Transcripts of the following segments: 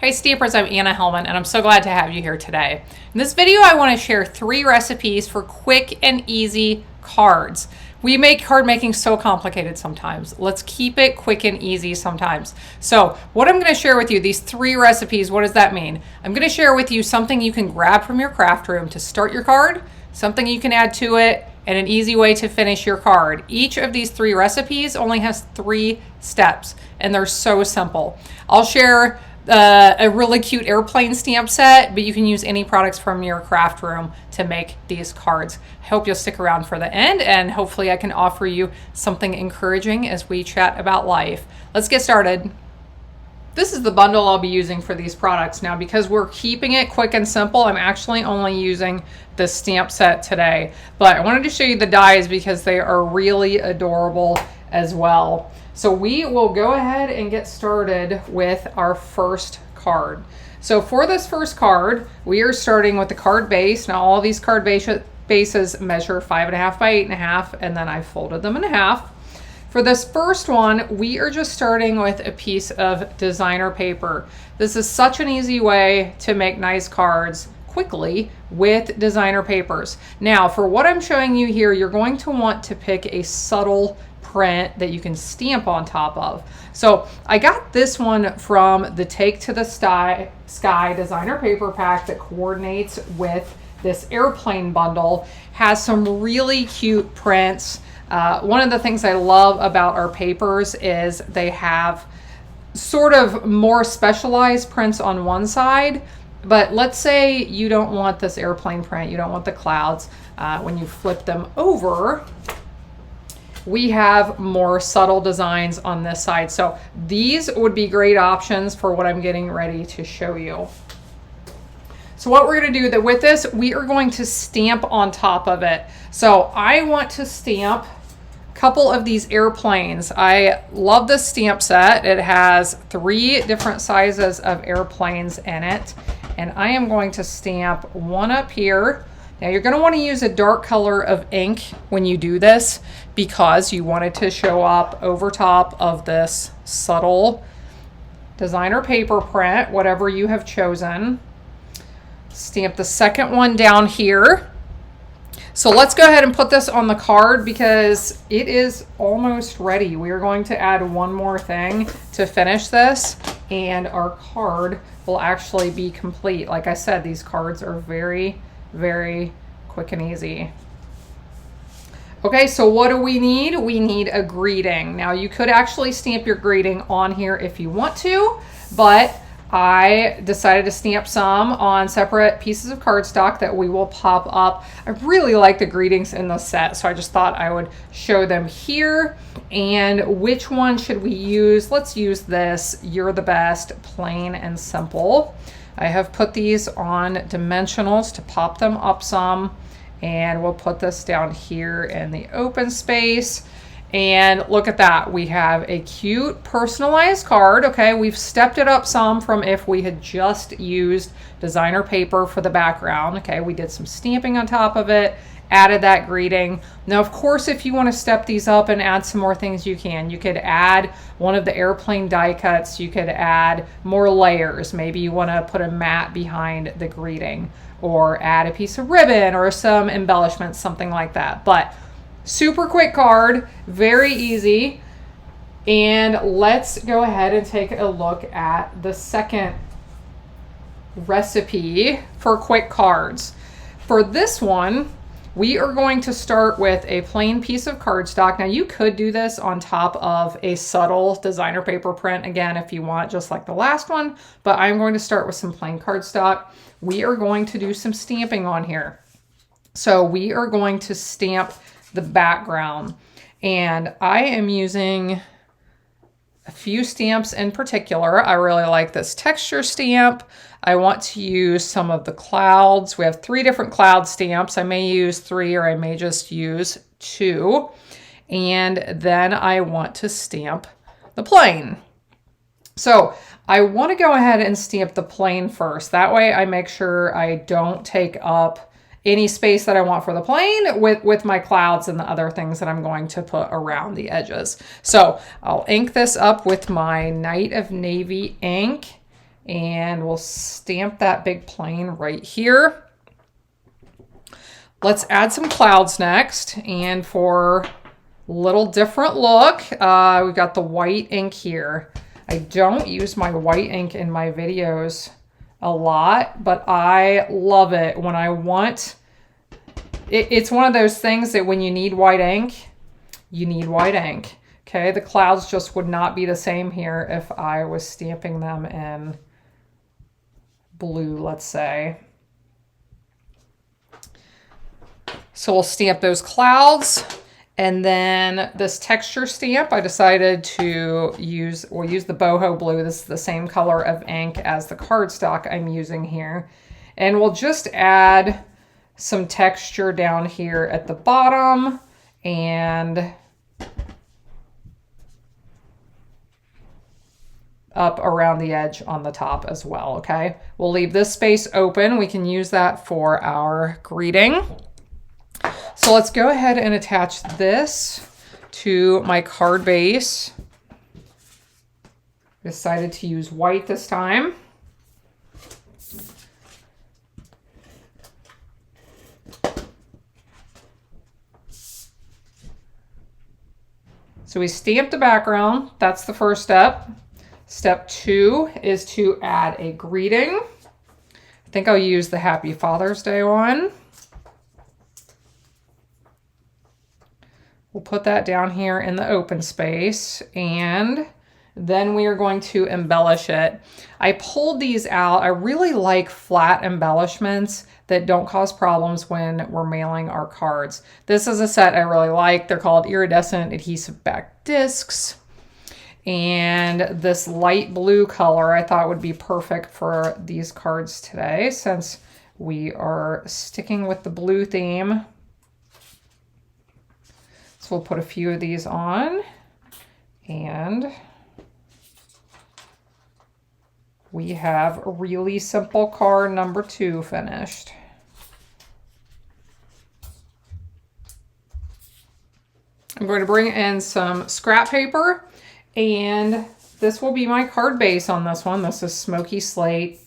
Hey Stampers, I'm Anna Helman and I'm so glad to have you here today. In this video I want to share 3 recipes for quick and easy cards. We make card making so complicated sometimes. Let's keep it quick and easy sometimes. So what I'm going to share with you, these 3 recipes, what does that mean? I'm going to share with you something you can grab from your craft room to start your card, something you can add to it, and an easy way to finish your card. Each of these 3 recipes only has 3 steps and they're so simple. I'll share a really cute airplane stamp set, but you can use any products from your craft room to make these cards. I hope you'll stick around for the end, and hopefully I can offer you something encouraging as we chat about life. Let's get started. This is the bundle I'll be using for these products. Now, because we're keeping it quick and simple, I'm actually only using the stamp set today, but I wanted to show you the dies because they are really adorable as well. So we will go ahead and get started with our first card. So for this first card, we are starting with the card base. Now all of these card bases measure 5.5 by 8.5, and then I folded them in half. For this first one, we are just starting with a piece of designer paper. This is such an easy way to make nice cards quickly with designer papers. Now, for what I'm showing you here, you're going to want to pick a subtle print that you can stamp on top of. So I got this one from the Take to the Sky designer paper pack that coordinates with this airplane bundle. Has some really cute prints. One of the things I love about our papers is they have sort of more specialized prints on one side, but let's say you don't want this airplane print, you don't want the clouds. When you flip them over, we have more subtle designs on this side. So these would be great options for what I'm getting ready to show you. So what we're going to do with this, we are going to stamp on top of it. So I want to stamp a couple of these airplanes. I love this stamp set. It has 3 different sizes of airplanes in it. And I am going to stamp one up here. Now you're going to want to use a dark color of ink when you do this because you want it to show up over top of this subtle designer paper print, whatever you have chosen. Stamp the second one down here. So let's go ahead and put this on the card because it is almost ready. We are going to add one more thing to finish this and our card will actually be complete. Like I said, these cards are very quick and easy. Okay, so what do we need? We need a greeting. Now you could actually stamp your greeting on here if you want to, but I decided to stamp some on separate pieces of cardstock that we will pop up. I really like the greetings in the set, so I just thought I would show them here. And which one should we use? Let's use this, You're the Best, plain and simple. I have put these on dimensionals to pop them up some, and we'll put this down here in the open space. And look at that, we have a cute personalized card. Okay, we've stepped it up some from if we had just used designer paper for the background. Okay, we did some stamping on top of it, added that greeting. Now, of course, if you want to step these up and add some more things, you can. You could add one of the airplane die cuts. You could add more layers. Maybe you want to put a mat behind the greeting or add a piece of ribbon or some embellishments, something like that. But super quick card, very easy. And let's go ahead and take a look at the second recipe for quick cards. For this one, we are going to start with a plain piece of cardstock. Now you could do this on top of a subtle designer paper print again if you want, just like the last one, but I'm going to start with some plain cardstock. We are going to do some stamping on here. So we are going to stamp the background, and I am using a few stamps in particular. I really like this texture stamp. I want to use some of the clouds. We have 3 different cloud stamps. I may use 3 or I may just use 2. And then I want to stamp the plane. So I want to go ahead and stamp the plane first. That way I make sure I don't take up any space that I want for the plane with my clouds and the other things that I'm going to put around the edges. So I'll ink this up with my Night of Navy ink, And we'll stamp that big plane right here. Let's add some clouds next. And for a little different look, we've got the white ink here. I don't use my white ink in my videos a lot, but I love it when I want. It's one of those things that when you need white ink, you need white ink. Okay, the clouds just would not be the same here if I was stamping them in blue, let's say. So we'll stamp those clouds. And then this texture stamp, I decided to use, we'll use the boho blue. This is the same color of ink as the cardstock I'm using here. And we'll just add some texture down here at the bottom and up around the edge on the top as well, okay? We'll leave this space open. We can use that for our greeting. So let's go ahead and attach this to my card base. Decided to use white this time. So we stamped the background. That's the first step. Step 2 is to add a greeting. I think I'll use the Happy Father's Day one. We'll put that down here in the open space, and then we are going to embellish it. I pulled these out. I really like flat embellishments that don't cause problems when we're mailing our cards. This is a set I really like. They're called iridescent adhesive back discs. And this light blue color I thought would be perfect for these cards today, since we are sticking with the blue theme. So we'll put a few of these on, and we have a really simple card number 2 finished. I'm going to bring in some scrap paper, and this will be my card base on this one. This is Smoky Slate.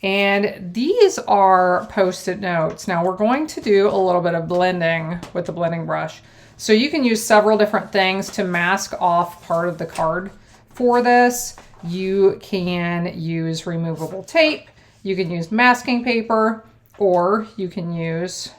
And these are Post-it notes. Now we're going to do a little bit of blending with the blending brush. So you can use several different things to mask off part of the card for this. You can use removable tape, you can use masking paper, or you can use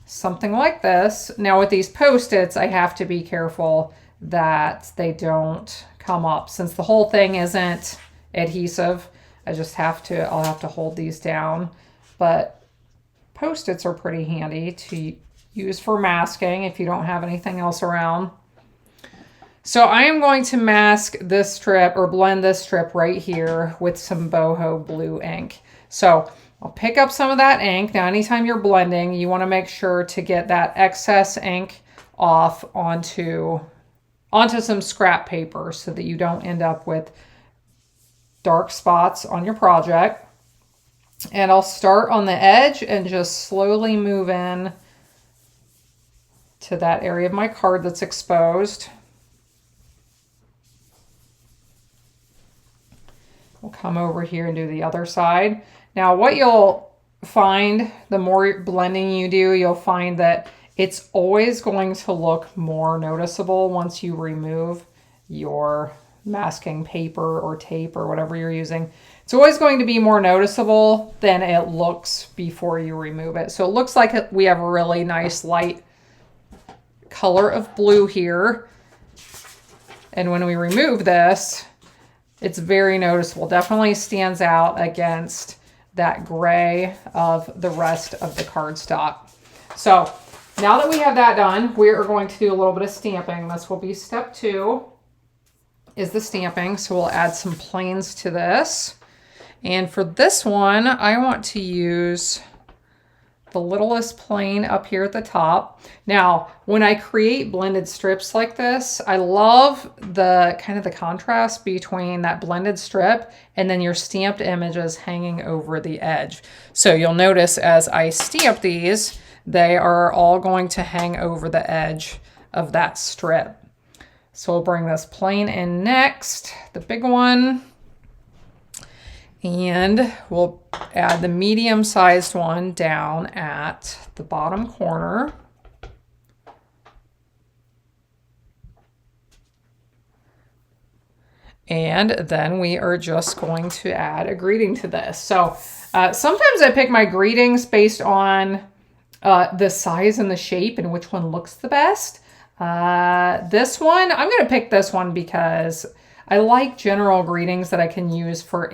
something like this. Now with these Post-its, I have to be careful that they don't come up. Since the whole thing isn't adhesive, I'll have to hold these down. But Post-its are pretty handy to use for masking if you don't have anything else around. So I am going to mask this strip, or blend this strip right here with some boho blue ink. So I'll pick up some of that ink. Now anytime you're blending, you want to make sure to get that excess ink off onto some scrap paper so that you don't end up with dark spots on your project. And I'll start on the edge and just slowly move in to that area of my card that's exposed. We'll come over here and do the other side. Now what you'll find, the more blending you do, you'll find that it's always going to look more noticeable once you remove your masking paper or tape or whatever you're using. It's always going to be more noticeable than it looks before you remove it. So it looks like we have a really nice light color of blue here. And when we remove this, it's very noticeable. Definitely stands out against that gray of the rest of the cardstock. So now that we have that done, we are going to do a little bit of stamping. This will be step 2, is the stamping. So we'll add some planes to this. And for this one, I want to use the littlest plane up here at the top. Now, when I create blended strips like this, I love the kind of the contrast between that blended strip and then your stamped images hanging over the edge. So you'll notice as I stamp these, they are all going to hang over the edge of that strip. So we'll bring this plane in next, the big one. And we'll add the medium-sized one down at the bottom corner. And then we are just going to add a greeting to this. So sometimes I pick my greetings based on the size and the shape and which one looks the best. This one, I'm going to pick this one because I like general greetings that I can use for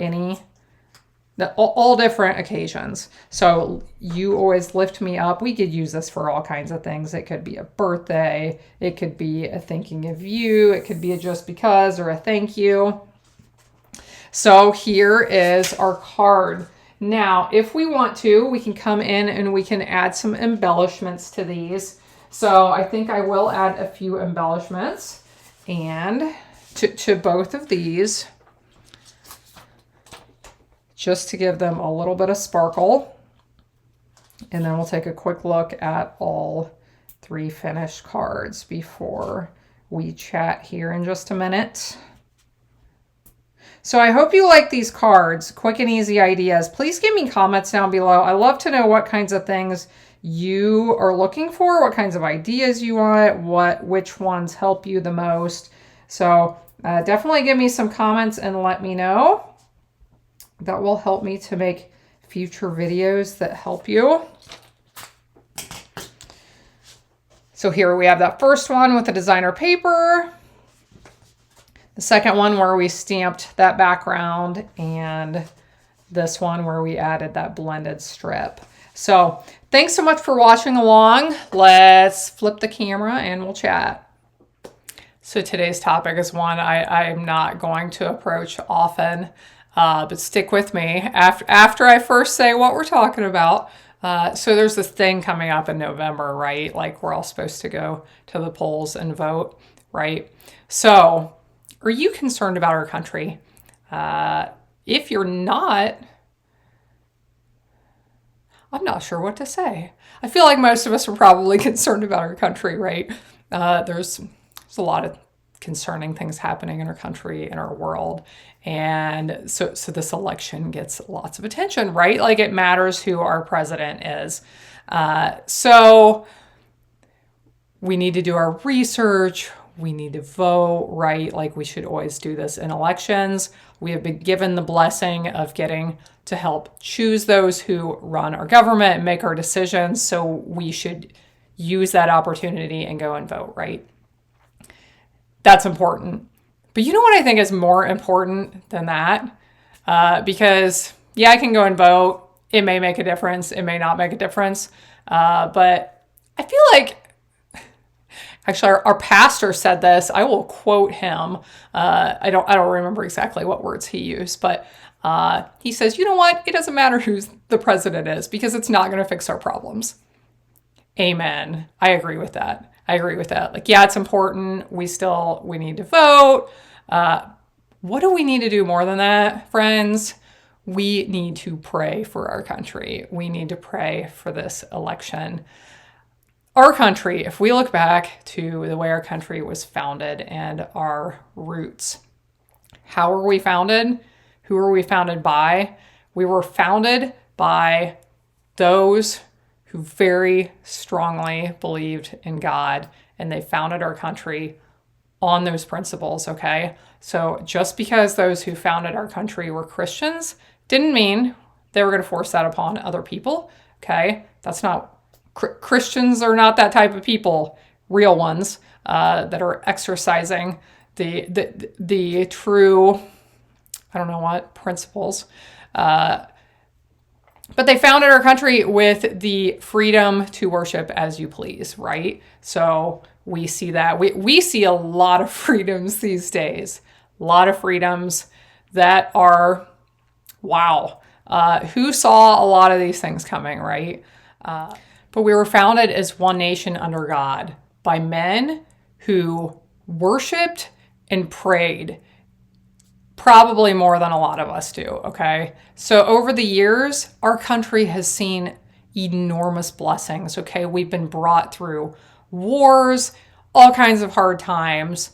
all different occasions. So you always lift me up. We could use this for all kinds of things. It could be a birthday. It could be a thinking of you. It could be a just because or a thank you. So here is our card. Now, if we want to, we can come in and we can add some embellishments to these. So I think I will add a few embellishments and to both of these, just to give them a little bit of sparkle. And then we'll take a quick look at all 3 finished cards before we chat here in just a minute. So I hope you like these cards, quick and easy ideas. Please give me comments down below. I love to know what kinds of things you are looking for, what kinds of ideas you want, which ones help you the most. So definitely give me some comments and let me know. That will help me to make future videos that help you. So here we have that first one with the designer paper. The second one where we stamped that background, and this one where we added that blended strip. So thanks so much for watching along. Let's flip the camera and we'll chat. So today's topic is one I'm not going to approach often. But stick with me after I first say what we're talking about. So there's this thing coming up in November, right? Like we're all supposed to go to the polls and vote, right? So are you concerned about our country? If you're not, I'm not sure what to say. I feel like most of us are probably concerned about our country, right? There's a lot of concerning things happening in our country, in our world. And so this election gets lots of attention, right? Like it matters who our president is. So we need to do our research. We need to vote, right? Like we should always do this in elections. We have been given the blessing of getting to help choose those who run our government and make our decisions. So we should use that opportunity and go and vote, right? That's important. But you know what I think is more important than that? Because, yeah, I can go and vote. It may make a difference. It may not make a difference. But I feel like, actually, our pastor said this. I will quote him. I don't remember exactly what words he used, but he says, you know what? It doesn't matter who the president is because it's not going to fix our problems. Amen. I agree with that. Like, yeah, it's important. We need to vote. What do we need to do more than that, friends? We need to pray for our country. We need to pray for this election. Our country, if we look back to the way our country was founded and our roots, how were we founded? Who were we founded by? We were founded by those who very strongly believed in God, and they founded our country on those principles, okay? So just because those who founded our country were Christians didn't mean they were going to force that upon other people, okay? That's not, Christians are not that type of people, real ones that are exercising the true, I don't know what, principles. But they founded our country with the freedom to worship as you please, right? So we see that. We see a lot of freedoms these days. A lot of freedoms that are, wow. Who saw a lot of these things coming, right? But we were founded as one nation under God by men who worshiped and prayed. Probably more than a lot of us do, okay? So over the years, our country has seen enormous blessings, okay? We've been brought through wars, all kinds of hard times,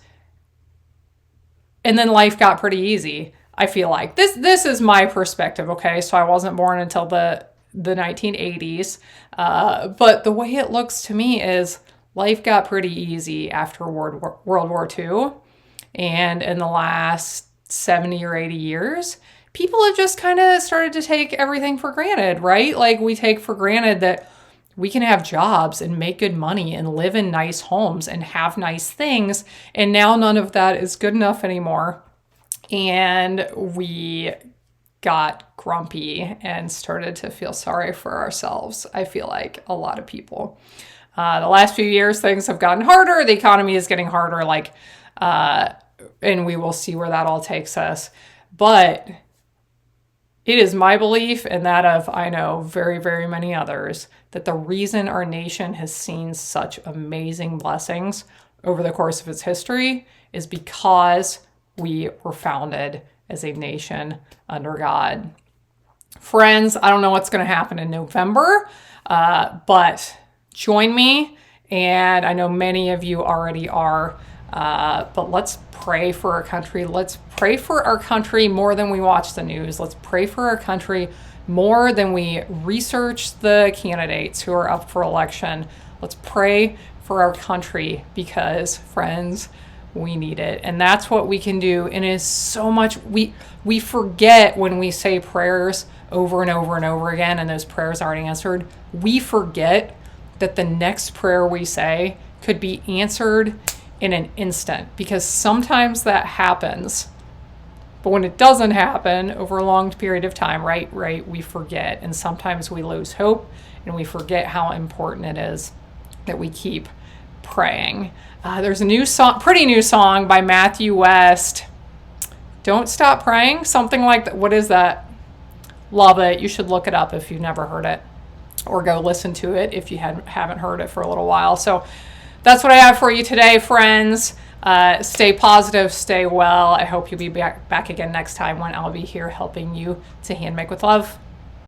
and then life got pretty easy. I feel like this is my perspective. Okay, so I wasn't born until the 1980s, but the way it looks to me is life got pretty easy after World War II, and in the last 70 or 80 years, people have just kind of started to take everything for granted, right? Like we take for granted that we can have jobs and make good money and live in nice homes and have nice things, and now none of that is good enough anymore. And we got grumpy and started to feel sorry for ourselves. I feel like a lot of people. The last few years, things have gotten harder. The economy is getting harder, and we will see where that all takes us. But it is my belief, and that of, I know, very, very many others, that the reason our nation has seen such amazing blessings over the course of its history is because we were founded as a nation under God. Friends, I don't know what's going to happen in November, but join me, and I know many of you already are, but let's pray for our country. Let's pray for our country more than we watch the news. Let's pray for our country more than we research the candidates who are up for election. Let's pray for our country because, friends, we need it. And that's what we can do. And it is so much, we forget when we say prayers over and over and over again, and those prayers aren't answered. We forget that the next prayer we say could be answered in an instant, because sometimes that happens. But when it doesn't happen over a long period of time, right, we forget. And sometimes we lose hope, and we forget how important it is that we keep praying. There's a new song, pretty new song by Matthew West. Don't Stop Praying, something like that. What is that? Love it. You should look it up if you've never heard it, or go listen to it if you haven't heard it for a little while. So that's what I have for you today, friends. Stay positive, stay well. I hope you'll be back again next time when I'll be here helping you to hand make with love.